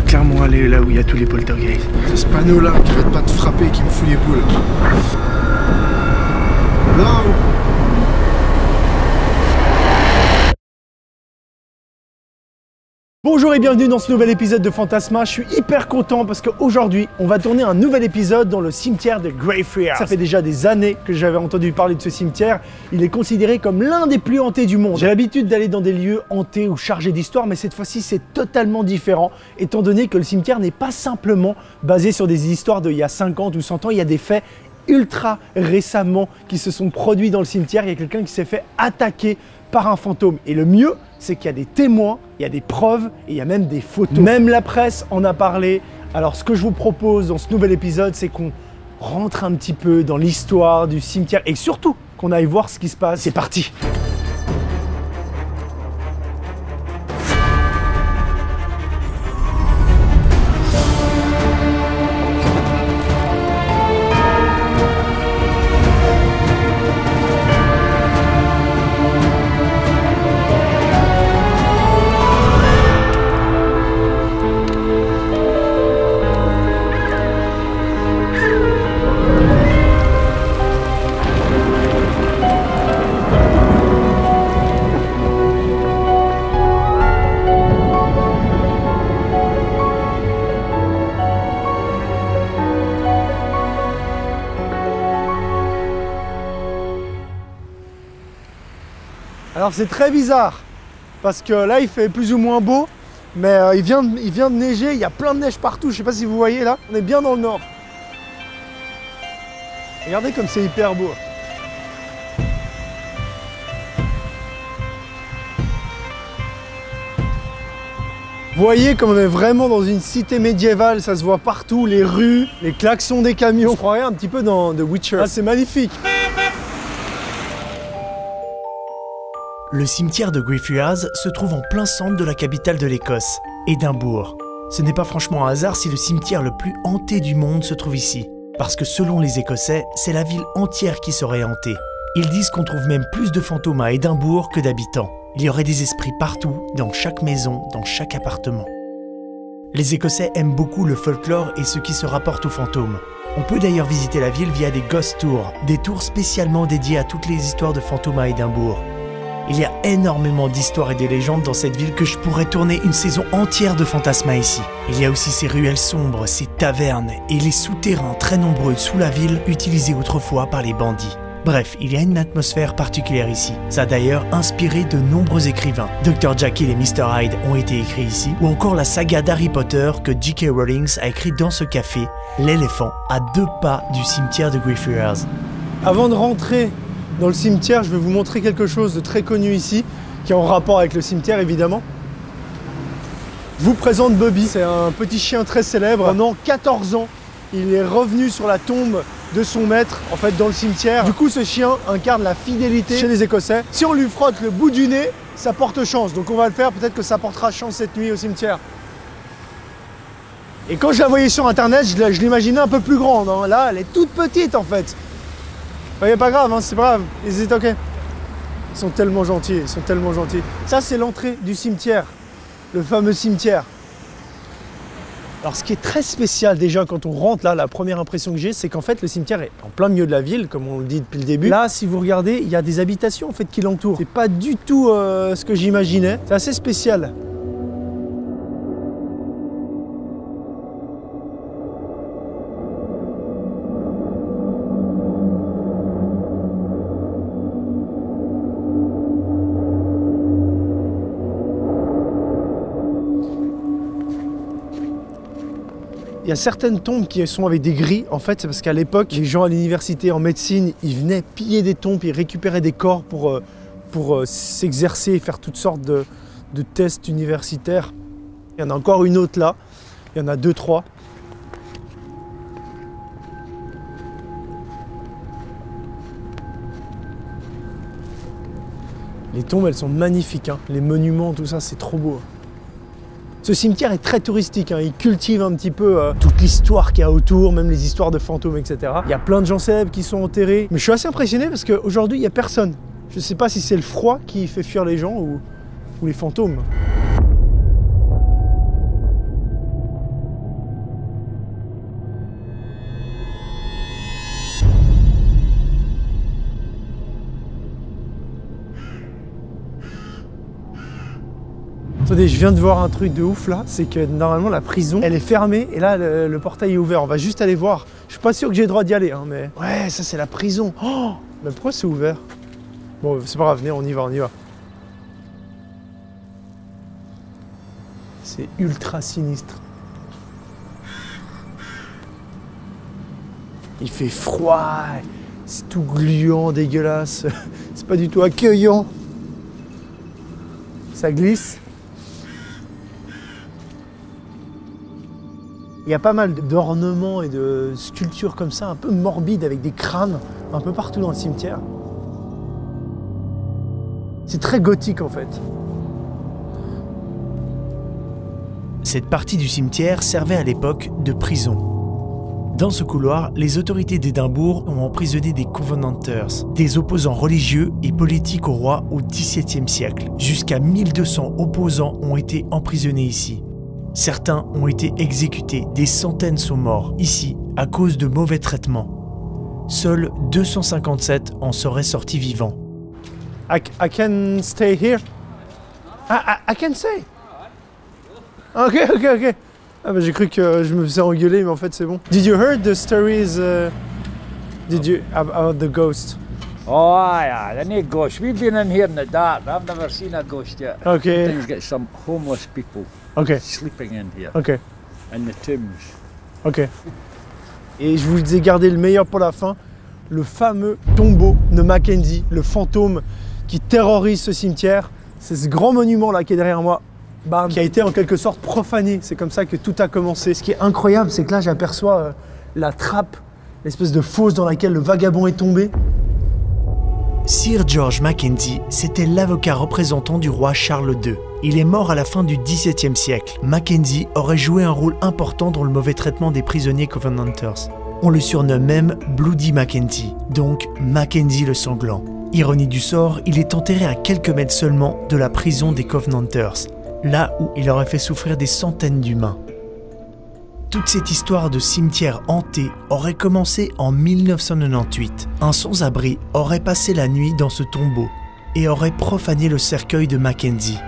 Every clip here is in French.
clairement aller là où il y a tous les poltergeists. C'est ce panneau là qui arrête pas de frapper, qui me fout les boules. Là. Bonjour et bienvenue dans ce nouvel épisode de Fantasma. Je suis hyper content parce qu'aujourd'hui, on va tourner un nouvel épisode dans le cimetière de Greyfriars. Ça fait déjà des années que j'avais entendu parler de ce cimetière. Il est considéré comme l'un des plus hantés du monde. J'ai l'habitude d'aller dans des lieux hantés ou chargés d'histoire, mais cette fois-ci, c'est totalement différent, étant donné que le cimetière n'est pas simplement basé sur des histoires d'il y a 50 ou 100 ans. Il y a des faits ultra récemment qui se sont produits dans le cimetière. Il y a quelqu'un qui s'est fait attaquer par un fantôme. Et le mieux, c'est qu'il y a des témoins, il y a des preuves et il y a même des photos. Même la presse en a parlé. Alors ce que je vous propose dans ce nouvel épisode, c'est qu'on rentre un petit peu dans l'histoire du cimetière et surtout qu'on aille voir ce qui se passe. C'est parti! Alors c'est très bizarre parce que là il fait plus ou moins beau, mais il vient de neiger, il y a plein de neige partout, je sais pas si vous voyez là, on est bien dans le nord. Regardez comme c'est hyper beau. Vous voyez comme on est vraiment dans une cité médiévale, ça se voit partout, les rues, les klaxons des camions. On croirait un petit peu dans The Witcher. Ah, c'est magnifique. Le cimetière de Greyfriars se trouve en plein centre de la capitale de l'Écosse, Édimbourg. Ce n'est pas franchement un hasard si le cimetière le plus hanté du monde se trouve ici. Parce que selon les Écossais, c'est la ville entière qui serait hantée. Ils disent qu'on trouve même plus de fantômes à Édimbourg que d'habitants. Il y aurait des esprits partout, dans chaque maison, dans chaque appartement. Les Écossais aiment beaucoup le folklore et ce qui se rapporte aux fantômes. On peut d'ailleurs visiter la ville via des ghost tours, des tours spécialement dédiés à toutes les histoires de fantômes à Édimbourg. Il y a énormément d'histoires et de légendes dans cette ville que je pourrais tourner une saison entière de Fantasma ici. Il y a aussi ces ruelles sombres, ces tavernes et les souterrains très nombreux sous la ville utilisés autrefois par les bandits. Bref, il y a une atmosphère particulière ici. Ça a d'ailleurs inspiré de nombreux écrivains. Dr. Jekyll et Mr. Hyde ont été écrits ici, ou encore la saga d'Harry Potter que J.K. Rowling a écrit dans ce café, l'éléphant, à 2 pas du cimetière de Greyfriars. Avant de rentrer dans le cimetière, je vais vous montrer quelque chose de très connu ici, qui est en rapport avec le cimetière évidemment. Je vous présente Bobby, c'est un petit chien très célèbre. Pendant 14 ans, il est revenu sur la tombe de son maître, en fait dans le cimetière. Du coup, ce chien incarne la fidélité chez les Écossais. Si on lui frotte le bout du nez, ça porte chance. Donc on va le faire, peut-être que ça portera chance cette nuit au cimetière. Et quand je la voyais sur internet, je l'imaginais un peu plus grande. Hein. Là, elle est toute petite en fait. Ouais, pas grave, hein, c'est pas grave, ils étaient ok. Ils sont tellement gentils, ils sont tellement gentils. Ça, c'est l'entrée du cimetière, le fameux cimetière. Alors, ce qui est très spécial déjà quand on rentre là, la première impression que j'ai, c'est qu'en fait, le cimetière est en plein milieu de la ville, comme on le dit depuis le début. Là, si vous regardez, il y a des habitations en fait qui l'entourent. C'est pas du tout ce que j'imaginais. C'est assez spécial. Il y a certaines tombes qui sont avec des grilles, en fait, c'est parce qu'à l'époque, les gens à l'université en médecine, ils venaient piller des tombes, ils récupéraient des corps pour s'exercer et faire toutes sortes de tests universitaires. Il y en a encore une autre là, il y en a 2, 3. Les tombes, elles sont magnifiques, hein. Les monuments, tout ça, c'est trop beau. Ce cimetière est très touristique, hein. Il cultive un petit peu toute l'histoire qu'il y a autour, même les histoires de fantômes, etc. Il y a plein de gens célèbres qui sont enterrés. Mais je suis assez impressionné parce qu'aujourd'hui, il n'y a personne. Je ne sais pas si c'est le froid qui fait fuir les gens ou les fantômes. Attendez, je viens de voir un truc de ouf là, c'est que normalement la prison, elle est fermée et là le portail est ouvert. On va juste aller voir. Je suis pas sûr que j'ai le droit d'y aller, hein, mais... Ouais, ça c'est la prison. Oh, mais pourquoi c'est ouvert? Bon, c'est pas grave, venez, on y va, on y va. C'est ultra sinistre. Il fait froid, c'est tout gluant, dégueulasse. C'est pas du tout accueillant. Ça glisse. Il y a pas mal d'ornements et de sculptures comme ça, un peu morbides, avec des crânes un peu partout dans le cimetière. C'est très gothique en fait. Cette partie du cimetière servait à l'époque de prison. Dans ce couloir, les autorités d'Édimbourg ont emprisonné des Covenanters, des opposants religieux et politiques au roi au XVIIe siècle. Jusqu'à 1200 opposants ont été emprisonnés ici. Certains ont été exécutés, des centaines sont morts ici à cause de mauvais traitements. Seuls 257 en seraient sortis vivants. I can stay here. I can stay. Ok. Ah bah j'ai cru que je me faisais engueuler, mais en fait c'est bon. Did you heard the stories about the ghost? Oh, yeah, there ain't ghosts. We've been in here in the dark. I've never seen a ghost yet. Okay. Things get some homeless people sleeping in here. Ok. In the tombs. Ok. Et je vous ai gardé le meilleur pour la fin. Le fameux tombeau de Mackenzie, le fantôme qui terrorise ce cimetière. C'est ce grand monument là qui est derrière moi. Qui a été en quelque sorte profané. C'est comme ça que tout a commencé. Ce qui est incroyable, c'est que là j'aperçois la trappe, l'espèce de fosse dans laquelle le vagabond est tombé. Sir George Mackenzie, c'était l'avocat représentant du roi Charles II. Il est mort à la fin du XVIIe siècle. Mackenzie aurait joué un rôle important dans le mauvais traitement des prisonniers Covenanters. On le surnomme même Bloody Mackenzie, donc Mackenzie le sanglant. Ironie du sort, il est enterré à quelques mètres seulement de la prison des Covenanters, là où il aurait fait souffrir des centaines d'humains. Toute cette histoire de cimetière hanté aurait commencé en 1998. Un sans-abri aurait passé la nuit dans ce tombeau et aurait profané le cercueil de Mackenzie.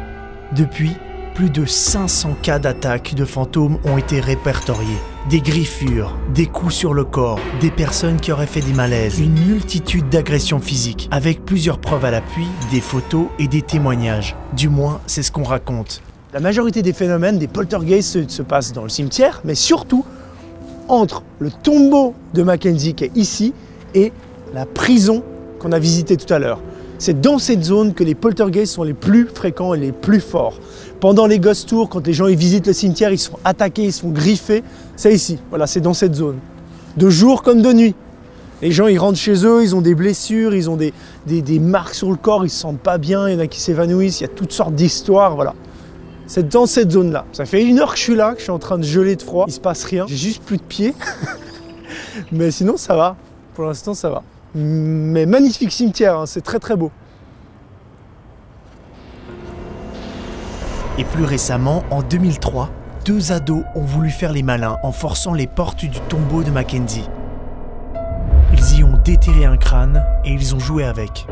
Depuis, plus de 500 cas d'attaques de fantômes ont été répertoriés. Des griffures, des coups sur le corps, des personnes qui auraient fait des malaises, une multitude d'agressions physiques, avec plusieurs preuves à l'appui, des photos et des témoignages. Du moins, c'est ce qu'on raconte. La majorité des phénomènes, des poltergeists se passent dans le cimetière, mais surtout entre le tombeau de Mackenzie qui est ici et la prison qu'on a visitée tout à l'heure. C'est dans cette zone que les poltergeists sont les plus fréquents et les plus forts. Pendant les ghost tours, quand les gens ils visitent le cimetière, ils sont attaqués, ils sont griffés. C'est ici, voilà, c'est dans cette zone. De jour comme de nuit. Les gens ils rentrent chez eux, ils ont des blessures, ils ont des marques sur le corps, ils se sentent pas bien, il y en a qui s'évanouissent, il y a toutes sortes d'histoires, voilà. C'est dans cette zone-là. Ça fait 1 heure que je suis là, que je suis en train de geler de froid. Il se passe rien. J'ai juste plus de pieds. Mais sinon, ça va. Pour l'instant, ça va. Mais magnifique cimetière, hein. C'est très très beau. Et plus récemment, en 2003, 2 ados ont voulu faire les malins en forçant les portes du tombeau de Mackenzie. Ils y ont déterré un crâne et ils ont joué avec.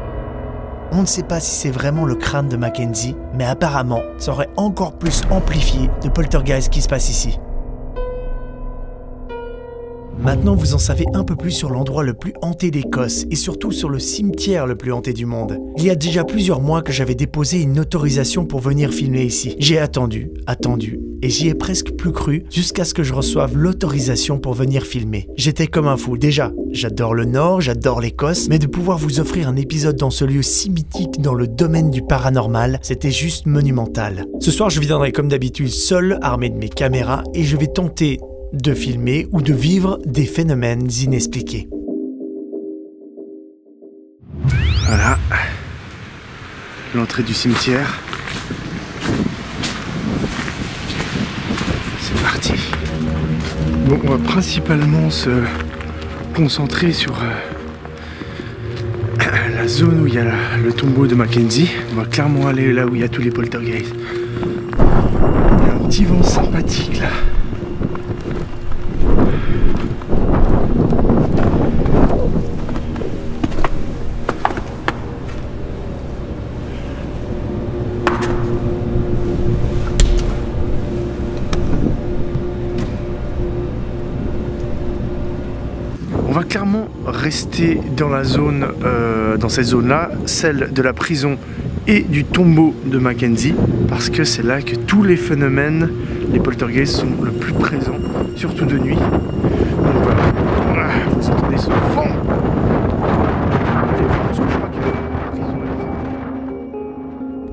On ne sait pas si c'est vraiment le crâne de Mackenzie, mais apparemment, ça aurait encore plus amplifié le poltergeist qui se passe ici. Maintenant, vous en savez un peu plus sur l'endroit le plus hanté d'Écosse et surtout sur le cimetière le plus hanté du monde. Il y a déjà plusieurs mois que j'avais déposé une autorisation pour venir filmer ici. J'ai attendu, et j'y ai presque plus cru jusqu'à ce que je reçoive l'autorisation pour venir filmer. J'étais comme un fou. Déjà, j'adore le Nord, j'adore l'Écosse, mais de pouvoir vous offrir un épisode dans ce lieu si mythique dans le domaine du paranormal, c'était juste monumental. Ce soir, je viendrai comme d'habitude seul, armé de mes caméras, et je vais tenter de filmer ou de vivre des phénomènes inexpliqués. Voilà, l'entrée du cimetière. C'est parti. Bon, on va principalement se concentrer sur la zone où il y a le tombeau de Mackenzie. On va clairement aller là où il y a tous les poltergeists. Il y a un petit vent sympathique là. clairement rester dans la zone, dans cette zone-là, celle de la prison et du tombeau de Mackenzie, parce que c'est là que tous les phénomènes, les poltergeists sont le plus présents, surtout de nuit. Donc voilà, vous entendez ce vent.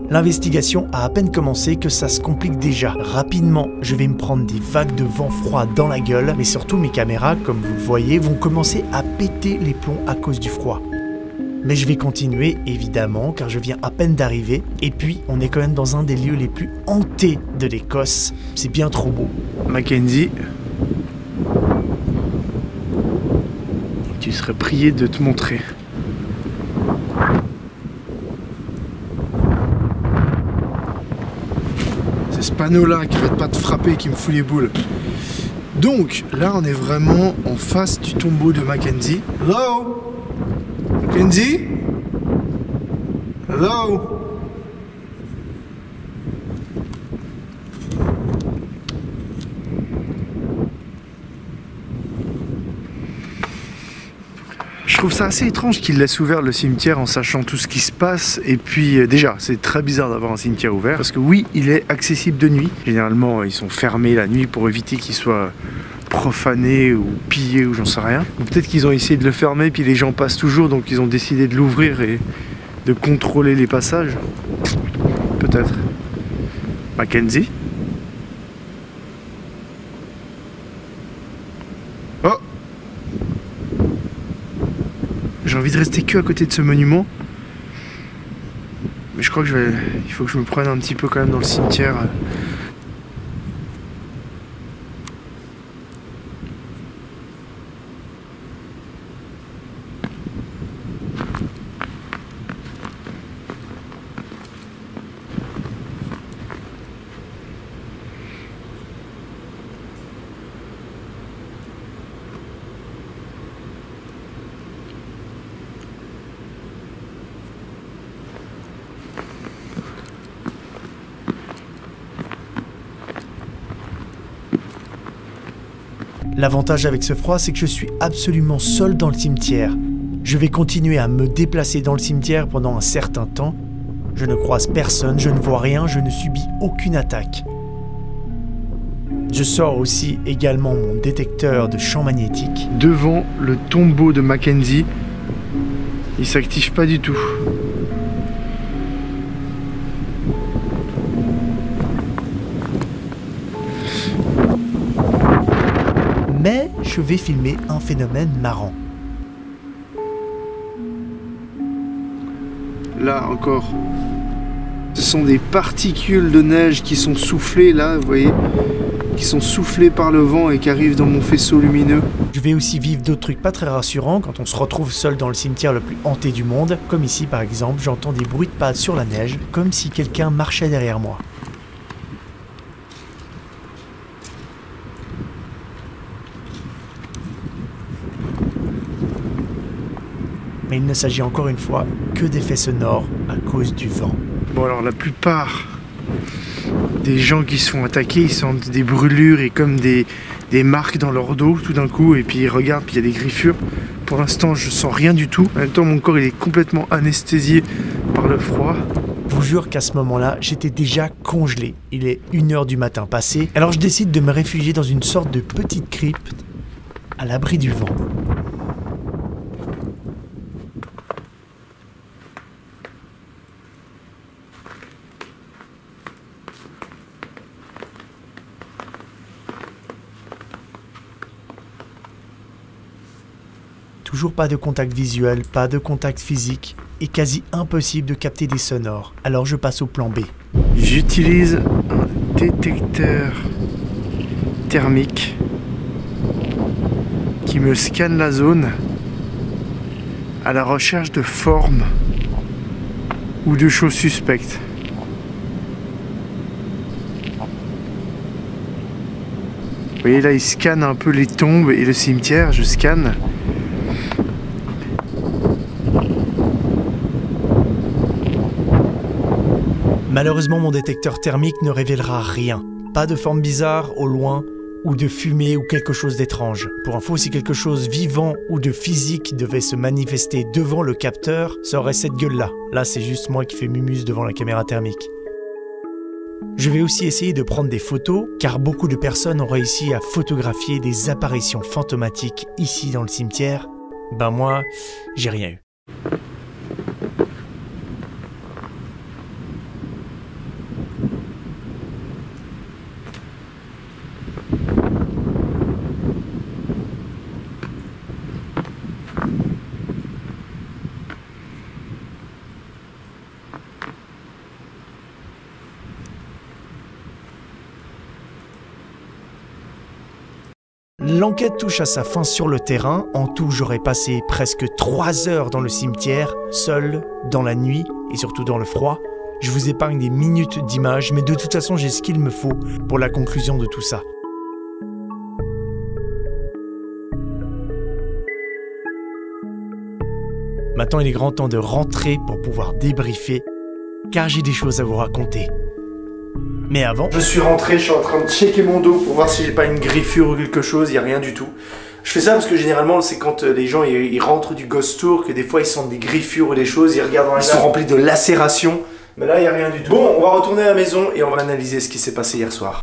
L'investigation a à peine commencé que ça se complique déjà. Rapidement, je vais me prendre des vagues de vent froid dans la gueule, mais surtout mes caméras, comme vous le voyez, vont commencer à péter les plombs à cause du froid. Mais je vais continuer, évidemment, car je viens à peine d'arriver. Et puis, on est quand même dans un des lieux les plus hantés de l'Écosse. C'est bien trop beau. Mackenzie, tu serais prié de te montrer. C'est ce panneau-là qui arrête pas de frapper, qui me fout les boules. Donc, là, on est vraiment en face du tombeau de Mackenzie. Hello? Mackenzie? Hello? Je trouve ça assez étrange qu'il laisse ouvert le cimetière en sachant tout ce qui se passe. Et puis déjà, c'est très bizarre d'avoir un cimetière ouvert. Parce que oui, il est accessible de nuit. Généralement, ils sont fermés la nuit pour éviter qu'il soit profané ou pillé ou j'en sais rien. Peut-être qu'ils ont essayé de le fermer puis les gens passent toujours, donc ils ont décidé de l'ouvrir et de contrôler les passages. Peut-être. Mackenzie? Oh! J'ai envie de rester que à côté de ce monument. Mais je crois que il faut que je me prenne un petit peu quand même dans le cimetière. L'avantage avec ce froid, c'est que je suis absolument seul dans le cimetière. Je vais continuer à me déplacer dans le cimetière pendant un certain temps. Je ne croise personne, je ne vois rien, je ne subis aucune attaque. Je sors aussi également mon détecteur de champ magnétique. Devant le tombeau de Mackenzie, il s'active pas du tout. Mais je vais filmer un phénomène marrant. Là encore, ce sont des particules de neige qui sont soufflées là, vous voyez, qui sont soufflées par le vent et qui arrivent dans mon faisceau lumineux. Je vais aussi vivre d'autres trucs pas très rassurants quand on se retrouve seul dans le cimetière le plus hanté du monde. Comme ici par exemple, j'entends des bruits de pas sur la neige, comme si quelqu'un marchait derrière moi. Mais il ne s'agit encore une fois que d'effets sonores à cause du vent. Bon alors la plupart des gens qui se font attaquer, ils sentent des brûlures et comme des marques dans leur dos tout d'un coup et puis ils regardent puis il y a des griffures. Pour l'instant je sens rien du tout. En même temps mon corps il est complètement anesthésié par le froid. Je vous jure qu'à ce moment-là, j'étais déjà congelé. Il est 1h du matin passé, alors je décide de me réfugier dans une sorte de petite crypte à l'abri du vent. Toujours pas de contact visuel, pas de contact physique, et quasi impossible de capter des sonores. Alors je passe au plan B. J'utilise un détecteur thermique qui me scanne la zone à la recherche de formes ou de choses suspectes. Vous voyez là il scanne un peu les tombes et le cimetière, je scanne. Malheureusement, mon détecteur thermique ne révélera rien. Pas de forme bizarre au loin, ou de fumée ou quelque chose d'étrange. Pour info, si quelque chose vivant ou de physique devait se manifester devant le capteur, ça aurait cette gueule-là. Là, c'est juste moi qui fais mumus devant la caméra thermique. Je vais aussi essayer de prendre des photos, car beaucoup de personnes ont réussi à photographier des apparitions fantomatiques ici dans le cimetière. Ben moi, j'ai rien eu. L'enquête touche à sa fin sur le terrain. En tout, j'aurais passé presque 3 heures dans le cimetière, seul, dans la nuit et surtout dans le froid. Je vous épargne des minutes d'images, mais de toute façon, j'ai ce qu'il me faut pour la conclusion de tout ça. Maintenant, il est grand temps de rentrer pour pouvoir débriefer, car j'ai des choses à vous raconter. Mais avant... Je suis rentré, je suis en train de checker mon dos pour voir si j'ai pas une griffure ou quelque chose, il n'y a rien du tout. Je fais ça parce que généralement c'est quand les gens ils rentrent du ghost tour que des fois ils sentent des griffures ou des choses, ils regardent dans les... Ils sont remplis de lacérations, mais là il n'y a rien du tout. Bon, on va retourner à la maison et on va analyser ce qui s'est passé hier soir.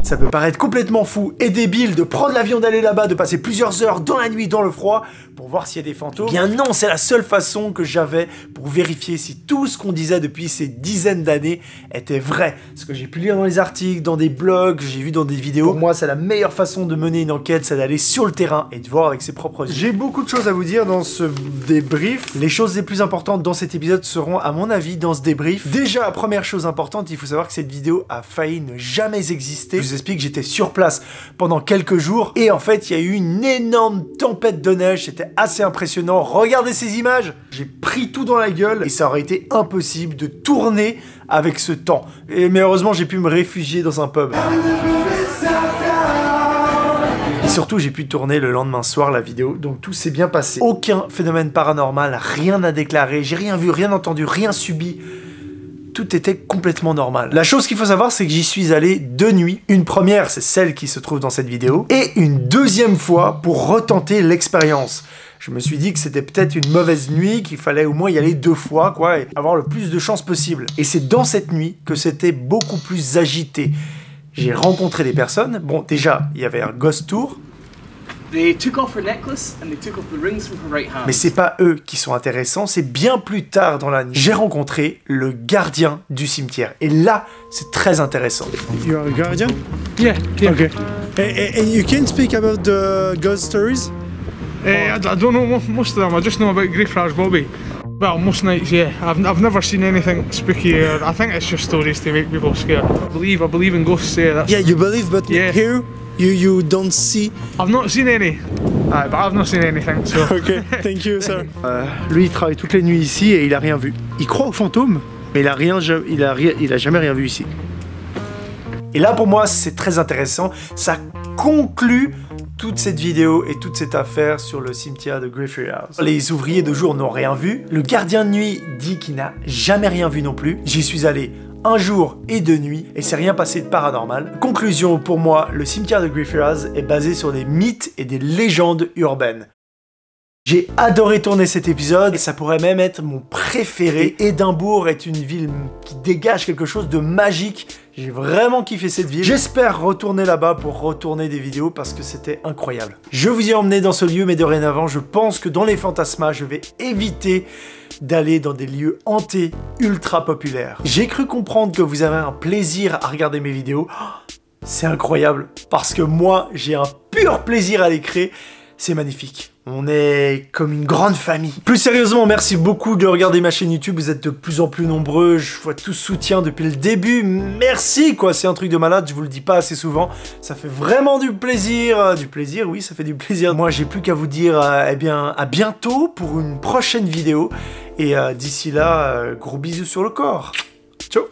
Ça peut paraître complètement fou et débile de prendre l'avion d'aller là-bas, de passer plusieurs heures dans la nuit, dans le froid, pour voir s'il y a des fantômes. Eh bien non, c'est la seule façon que j'avais pour vérifier si tout ce qu'on disait depuis ces dizaines d'années était vrai. Ce que j'ai pu lire dans les articles, dans des blogs, j'ai vu dans des vidéos. Pour moi, c'est la meilleure façon de mener une enquête, c'est d'aller sur le terrain et de voir avec ses propres yeux. J'ai beaucoup de choses à vous dire dans ce débrief. Les choses les plus importantes dans cet épisode seront, à mon avis, dans ce débrief. Déjà, la première chose importante, il faut savoir que cette vidéo a failli ne jamais exister. Je vous explique que j'étais sur place pendant quelques jours et en fait, il y a eu une énorme tempête de neige. C'était assez impressionnant. Regardez ces images. J'ai pris tout dans la gueule et ça aurait été impossible de tourner avec ce temps. Mais heureusement, j'ai pu me réfugier dans un pub. Et surtout, j'ai pu tourner le lendemain soir la vidéo, donc tout s'est bien passé. Aucun phénomène paranormal, rien à déclarer, j'ai rien vu, rien entendu, rien subi. Tout était complètement normal. La chose qu'il faut savoir, c'est que j'y suis allé 2 nuits. Une première, c'est celle qui se trouve dans cette vidéo, et une deuxième fois pour retenter l'expérience. Je me suis dit que c'était peut-être une mauvaise nuit, qu'il fallait au moins y aller 2 fois, quoi, et avoir le plus de chances possible. Et c'est dans cette nuit que c'était beaucoup plus agité. J'ai rencontré des personnes. Bon, déjà, il y avait un ghost tour. Mais c'est pas eux qui sont intéressants, c'est bien plus tard dans la nuit. J'ai rencontré le gardien du cimetière. Et là, c'est très intéressant. You are a guardian? Yeah. Okay. And you can speak about the ghost stories? I don't know most of them. I just know about Greyfriars Bobby. Well, most nights, yeah. I've never seen anything spooky here. I think it's just stories to make people scared. I believe in ghosts. Yeah, yeah, you believe, but yeah. Here you don't see. I've not seen any. But I've not seen anything. So. Okay, thank you, sir. Lui, il travaille toutes les nuits ici et il a rien vu. Il croit aux fantômes, mais il a jamais rien vu ici. Et là, pour moi, c'est très intéressant. Ça conclut toute cette vidéo et toute cette affaire sur le cimetière de Greyfriars. Les ouvriers de jour n'ont rien vu. Le gardien de nuit dit qu'il n'a jamais rien vu non plus. J'y suis allé 1 jour et 2 nuits et c'est rien passé de paranormal. Conclusion, pour moi, le cimetière de Greyfriars est basé sur des mythes et des légendes urbaines. J'ai adoré tourner cet épisode et ça pourrait même être mon préféré. Édimbourg est une ville qui dégage quelque chose de magique. J'ai vraiment kiffé cette ville. J'espère retourner là-bas pour retourner des vidéos parce que c'était incroyable. Je vous ai emmené dans ce lieu, mais dorénavant, je pense que dans les Fantasmas, je vais éviter d'aller dans des lieux hantés ultra populaires. J'ai cru comprendre que vous avez un plaisir à regarder mes vidéos. C'est incroyable parce que moi, j'ai un pur plaisir à les créer. C'est magnifique. On est comme une grande famille. Plus sérieusement, merci beaucoup de regarder ma chaîne YouTube. Vous êtes de plus en plus nombreux. Je vois tout soutien depuis le début. Merci, quoi. C'est un truc de malade. Je vous le dis pas assez souvent. Ça fait vraiment du plaisir. Du plaisir, oui, ça fait du plaisir. Moi, j'ai plus qu'à vous dire, eh bien, à bientôt pour une prochaine vidéo. Et d'ici là, gros bisous sur le corps. Ciao.